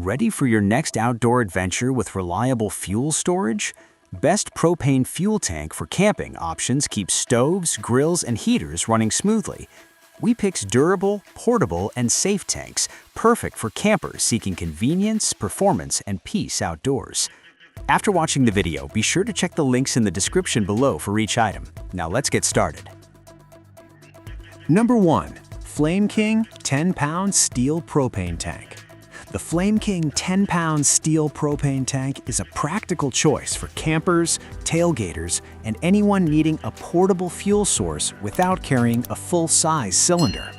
Ready for your next outdoor adventure with reliable fuel storage? Best Propane Fuel Tank for camping options keeps stoves, grills, and heaters running smoothly. We pick durable, portable, and safe tanks, perfect for campers seeking convenience, performance, and peace outdoors. After watching the video, be sure to check the links in the description below for each item. Now let's get started. Number 1. Flame King 10-pound steel propane tank. The Flame King 10-pound steel propane tank is a practical choice for campers, tailgaters, and anyone needing a portable fuel source without carrying a full-size cylinder.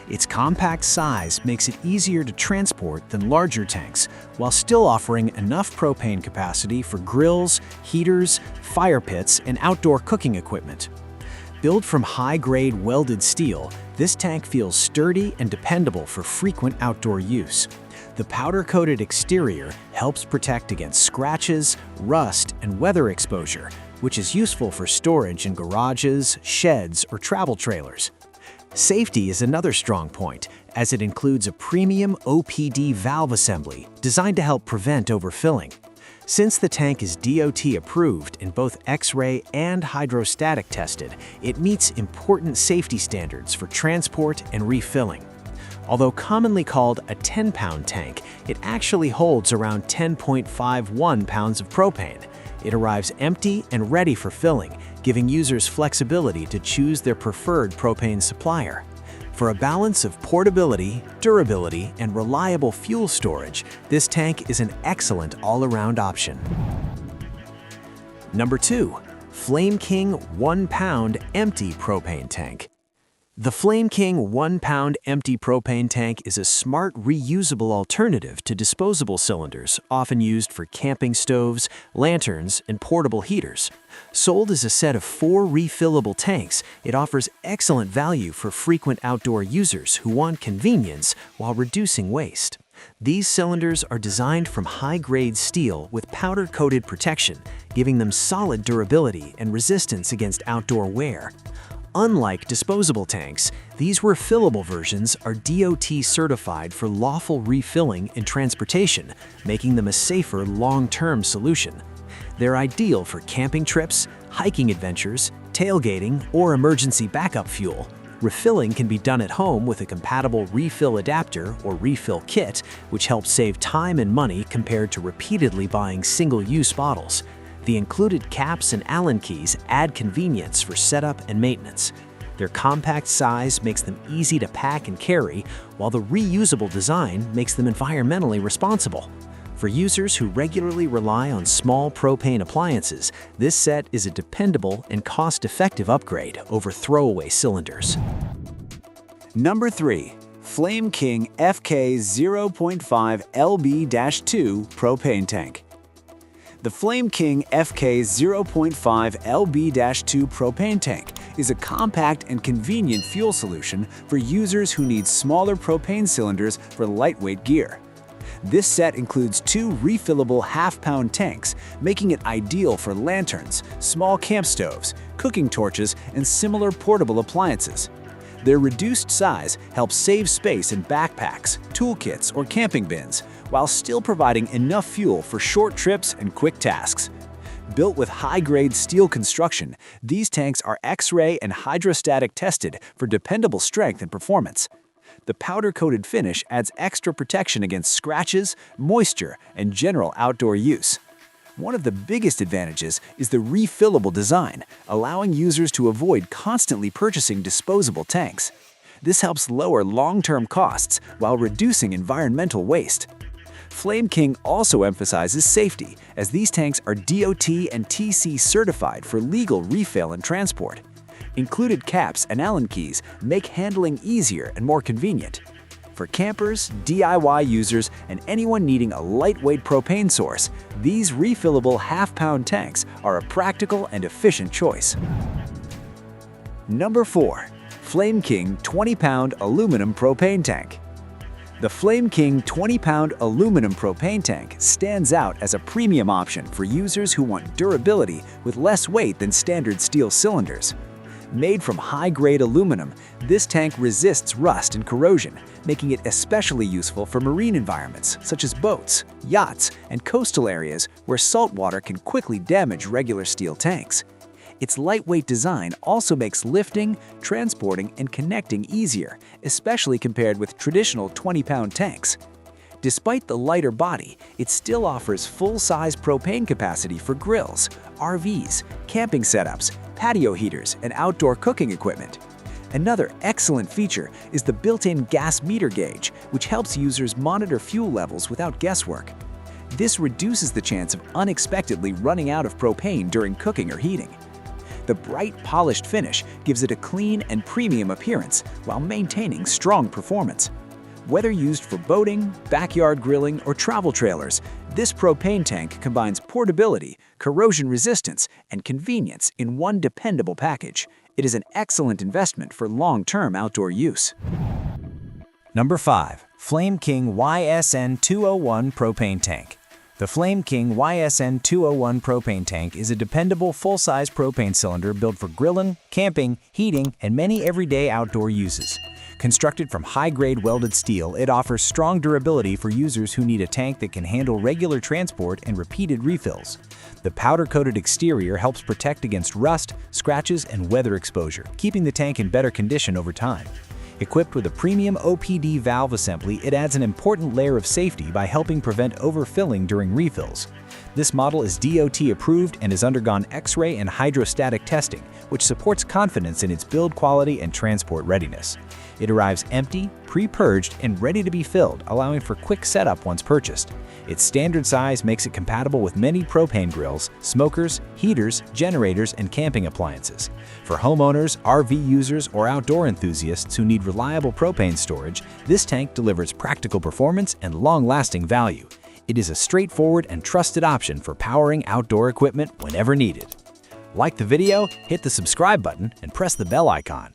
Its compact size makes it easier to transport than larger tanks, while still offering enough propane capacity for grills, heaters, fire pits, and outdoor cooking equipment. Built from high-grade welded steel, this tank feels sturdy and dependable for frequent outdoor use. The powder-coated exterior helps protect against scratches, rust, and weather exposure, which is useful for storage in garages, sheds, or travel trailers. Safety is another strong point, as it includes a premium OPD valve assembly designed to help prevent overfilling. Since the tank is DOT approved in both X-ray and hydrostatic tested, it meets important safety standards for transport and refilling. Although commonly called a 10-pound tank, it actually holds around 10.51 pounds of propane. It arrives empty and ready for filling, giving users flexibility to choose their preferred propane supplier. For a balance of portability, durability, and reliable fuel storage, this tank is an excellent all-around option. Number 2. Flame King 1-pound empty propane tank. The Flame King 1-pound empty propane tank is a smart, reusable alternative to disposable cylinders, often used for camping stoves, lanterns, and portable heaters. Sold as a set of 4 refillable tanks, it offers excellent value for frequent outdoor users who want convenience while reducing waste. These cylinders are designed from high-grade steel with powder-coated protection, giving them solid durability and resistance against outdoor wear. Unlike disposable tanks, these refillable versions are DOT certified for lawful refilling and transportation, making them a safer long-term solution. They're ideal for camping trips, hiking adventures, tailgating, or emergency backup fuel. Refilling can be done at home with a compatible refill adapter or refill kit, which helps save time and money compared to repeatedly buying single-use bottles. The included caps and Allen keys add convenience for setup and maintenance. Their compact size makes them easy to pack and carry, while the reusable design makes them environmentally responsible. For users who regularly rely on small propane appliances, this set is a dependable and cost-effective upgrade over throwaway cylinders. Number 3. Flame King FK 0.5 LB-2 Propane Tank. The Flame King FK 0.5 LB-2 propane tank is a compact and convenient fuel solution for users who need smaller propane cylinders for lightweight gear. This set includes 2 refillable half-pound tanks, making it ideal for lanterns, small camp stoves, cooking torches, and similar portable appliances. Their reduced size helps save space in backpacks, toolkits, or camping bins, while still providing enough fuel for short trips and quick tasks. Built with high-grade steel construction, these tanks are X-ray and hydrostatic tested for dependable strength and performance. The powder-coated finish adds extra protection against scratches, moisture, and general outdoor use. One of the biggest advantages is the refillable design, allowing users to avoid constantly purchasing disposable tanks. This helps lower long-term costs while reducing environmental waste. Flame King also emphasizes safety, as these tanks are DOT and TC certified for legal refill and transport. Included caps and Allen keys make handling easier and more convenient. For campers, DIY users, and anyone needing a lightweight propane source, these refillable half-pound tanks are a practical and efficient choice. Number 4. Flame King 20-pound aluminum propane tank. The Flame King 20-pound aluminum propane tank stands out as a premium option for users who want durability with less weight than standard steel cylinders. Made from high-grade aluminum, this tank resists rust and corrosion, making it especially useful for marine environments such as boats, yachts, and coastal areas where salt water can quickly damage regular steel tanks. Its lightweight design also makes lifting, transporting, and connecting easier, especially compared with traditional 20-pound tanks. Despite the lighter body, it still offers full-size propane capacity for grills, RVs, camping setups, patio heaters, and outdoor cooking equipment. Another excellent feature is the built-in gas meter gauge, which helps users monitor fuel levels without guesswork. This reduces the chance of unexpectedly running out of propane during cooking or heating. The bright, polished finish gives it a clean and premium appearance while maintaining strong performance. Whether used for boating, backyard grilling, or travel trailers, this propane tank combines portability, corrosion resistance, and convenience in one dependable package. It is an excellent investment for long-term outdoor use. Number 5. Flame King YSN 201 Propane Tank. The Flame King YSN 201 propane tank is a dependable full-size propane cylinder built for grilling, camping, heating, and many everyday outdoor uses. Constructed from high-grade welded steel, it offers strong durability for users who need a tank that can handle regular transport and repeated refills. The powder-coated exterior helps protect against rust, scratches, and weather exposure, keeping the tank in better condition over time. Equipped with a premium OPD valve assembly, it adds an important layer of safety by helping prevent overfilling during refills. This model is DOT approved and has undergone X-ray and hydrostatic testing, which supports confidence in its build quality and transport readiness. It arrives empty, pre-purged, and ready to be filled, allowing for quick setup once purchased. Its standard size makes it compatible with many propane grills, smokers, heaters, generators, and camping appliances. For homeowners, RV users, or outdoor enthusiasts who need reliable propane storage, this tank delivers practical performance and long-lasting value. It is a straightforward and trusted option for powering outdoor equipment whenever needed. Like the video, hit the subscribe button, and press the bell icon.